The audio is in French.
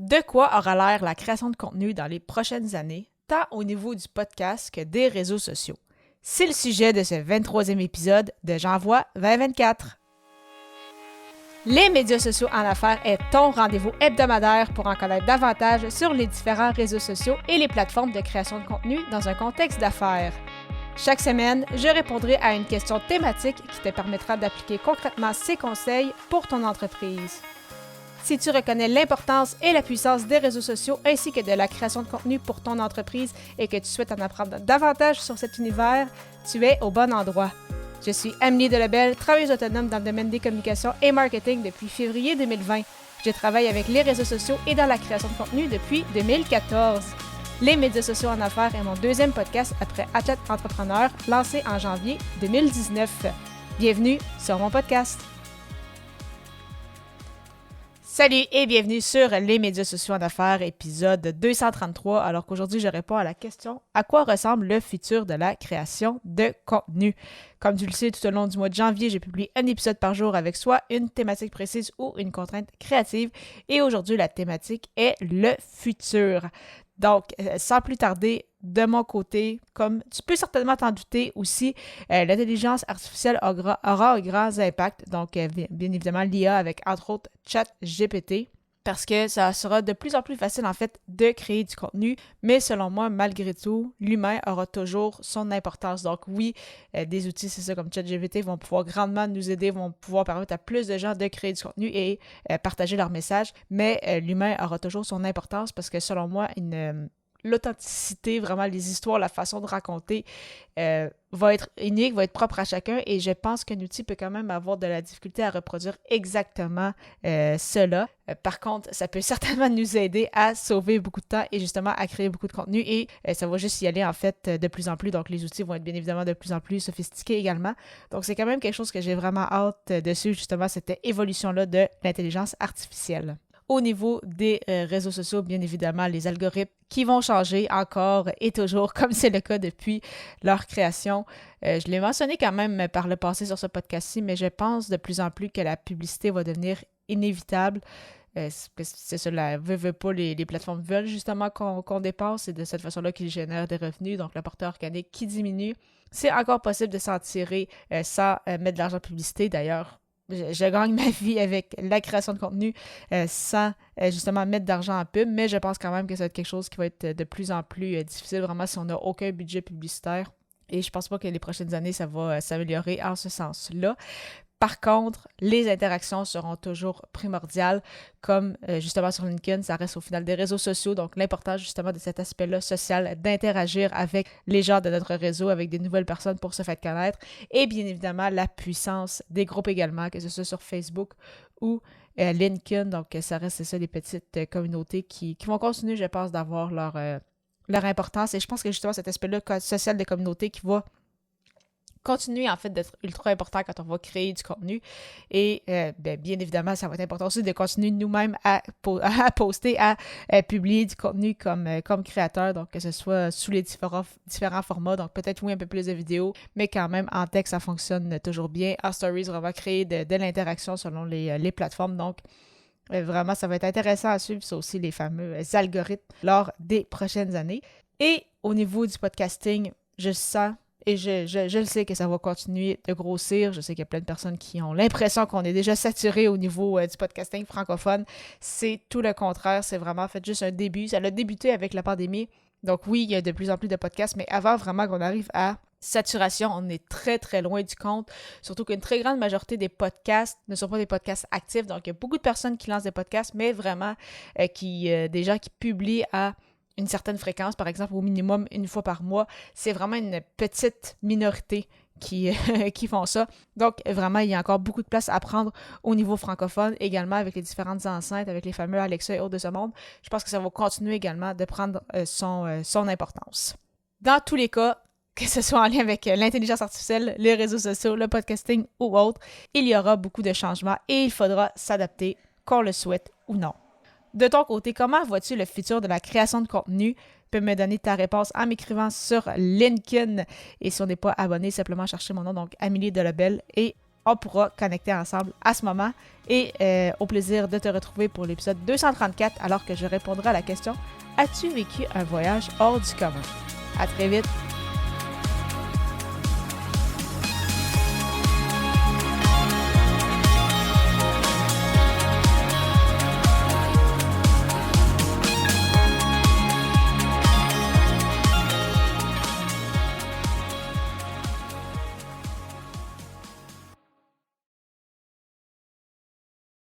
De quoi aura l'air la création de contenu dans les prochaines années, tant au niveau du podcast que des réseaux sociaux? C'est le sujet de ce 23e épisode de J'envoie 2024. Les médias sociaux en affaires est ton rendez-vous hebdomadaire pour en connaître davantage sur les différents réseaux sociaux et les plateformes de création de contenu dans un contexte d'affaires. Chaque semaine, je répondrai à une question thématique qui te permettra d'appliquer concrètement ces conseils pour ton entreprise. Si tu reconnais l'importance et la puissance des réseaux sociaux ainsi que de la création de contenu pour ton entreprise et que tu souhaites en apprendre davantage sur cet univers, tu es au bon endroit. Je suis Amélie Delebel, travailleuse autonome dans le domaine des communications et marketing depuis février 2020. Je travaille avec les réseaux sociaux et dans la création de contenu depuis 2014. Les médias sociaux en affaires est mon deuxième podcast après Athlète Entrepreneur, lancé en janvier 2019. Bienvenue sur mon podcast. Salut et bienvenue sur les médias sociaux en affaires, épisode 233, alors qu'aujourd'hui je réponds à la question « À quoi ressemble le futur de la création de contenu? » Comme tu le sais, tout au long du mois de janvier, j'ai publié un épisode par jour avec soit une thématique précise ou une contrainte créative, et aujourd'hui la thématique est le futur. Donc, sans plus tarder, de mon côté, comme tu peux certainement t'en douter aussi, l'intelligence artificielle aura un grand impact. Donc, bien évidemment, l'IA avec, entre autres, ChatGPT, parce que ça sera de plus en plus facile, en fait, de créer du contenu. Mais selon moi, malgré tout, l'humain aura toujours son importance. Donc oui, des outils, c'est ça, comme ChatGPT, vont pouvoir grandement nous aider, vont pouvoir permettre à plus de gens de créer du contenu et partager leur message. Mais l'humain aura toujours son importance parce que selon moi, l'authenticité, vraiment les histoires, la façon de raconter va être unique, va être propre à chacun et je pense qu'un outil peut quand même avoir de la difficulté à reproduire exactement cela. Par contre, ça peut certainement nous aider à sauver beaucoup de temps et justement à créer beaucoup de contenu et ça va juste y aller en fait de plus en plus. Donc les outils vont être bien évidemment de plus en plus sophistiqués également. Donc c'est quand même quelque chose que j'ai vraiment hâte de suivre justement cette évolution-là de l'intelligence artificielle. Au niveau des réseaux sociaux, bien évidemment, les algorithmes qui vont changer encore et toujours, comme c'est le cas depuis leur création. Je l'ai mentionné quand même par le passé sur ce podcast-ci, mais je pense de plus en plus que la publicité va devenir inévitable. C'est ça, veut pas, les plateformes veulent justement qu'on dépasse. C'est de cette façon-là qu'ils génèrent des revenus, donc le porteur organique qui diminue. C'est encore possible de s'en tirer sans mettre de l'argent en publicité, d'ailleurs. Je gagne ma vie avec la création de contenu sans justement mettre d'argent en pub, mais je pense quand même que ça va être quelque chose qui va être de plus en plus difficile, vraiment, si on n'a aucun budget publicitaire. Et je pense pas que les prochaines années, ça va s'améliorer en ce sens-là. Par contre, les interactions seront toujours primordiales, comme justement sur LinkedIn, ça reste au final des réseaux sociaux, donc l'importance justement de cet aspect-là social, d'interagir avec les gens de notre réseau, avec des nouvelles personnes pour se faire connaître, et bien évidemment la puissance des groupes également, que ce soit sur Facebook ou LinkedIn, donc ça reste ça des petites communautés qui vont continuer, je pense, d'avoir leur importance, et je pense que justement cet aspect-là social de communauté qui va continuer en fait d'être ultra important quand on va créer du contenu et bien évidemment ça va être important aussi de continuer nous-mêmes à poster, à publier du contenu comme créateur, donc que ce soit sous les différents formats, donc peut-être oui un peu plus de vidéos, mais quand même en texte ça fonctionne toujours bien, en stories on va créer de l'interaction selon les plateformes, donc vraiment ça va être intéressant à suivre, ça aussi les fameux algorithmes lors des prochaines années. Et au niveau du podcasting, je sens et je le sais que ça va continuer de grossir. Je sais qu'il y a plein de personnes qui ont l'impression qu'on est déjà saturé au niveau du podcasting francophone. C'est tout le contraire. C'est vraiment en fait juste un début. Ça a débuté avec la pandémie. Donc oui, il y a de plus en plus de podcasts, mais avant vraiment qu'on arrive à saturation, on est très très loin du compte. Surtout qu'une très grande majorité des podcasts ne sont pas des podcasts actifs. Donc il y a beaucoup de personnes qui lancent des podcasts, mais vraiment des gens qui publient à une certaine fréquence, par exemple au minimum une fois par mois, c'est vraiment une petite minorité qui font ça. Donc vraiment, il y a encore beaucoup de place à prendre au niveau francophone, également avec les différentes enceintes, avec les fameux Alexa et autres de ce monde. Je pense que ça va continuer également de prendre son importance. Dans tous les cas, que ce soit en lien avec l'intelligence artificielle, les réseaux sociaux, le podcasting ou autre, il y aura beaucoup de changements et il faudra s'adapter, qu'on le souhaite ou non. De ton côté, comment vois-tu le futur de la création de contenu? Tu peux me donner ta réponse en m'écrivant sur LinkedIn. Et si on n'est pas abonné, simplement chercher mon nom, donc Amélie Delebel. Et on pourra connecter ensemble à ce moment. Et au plaisir de te retrouver pour l'épisode 234, alors que je répondrai à la question « As-tu vécu un voyage hors du commun? » À très vite!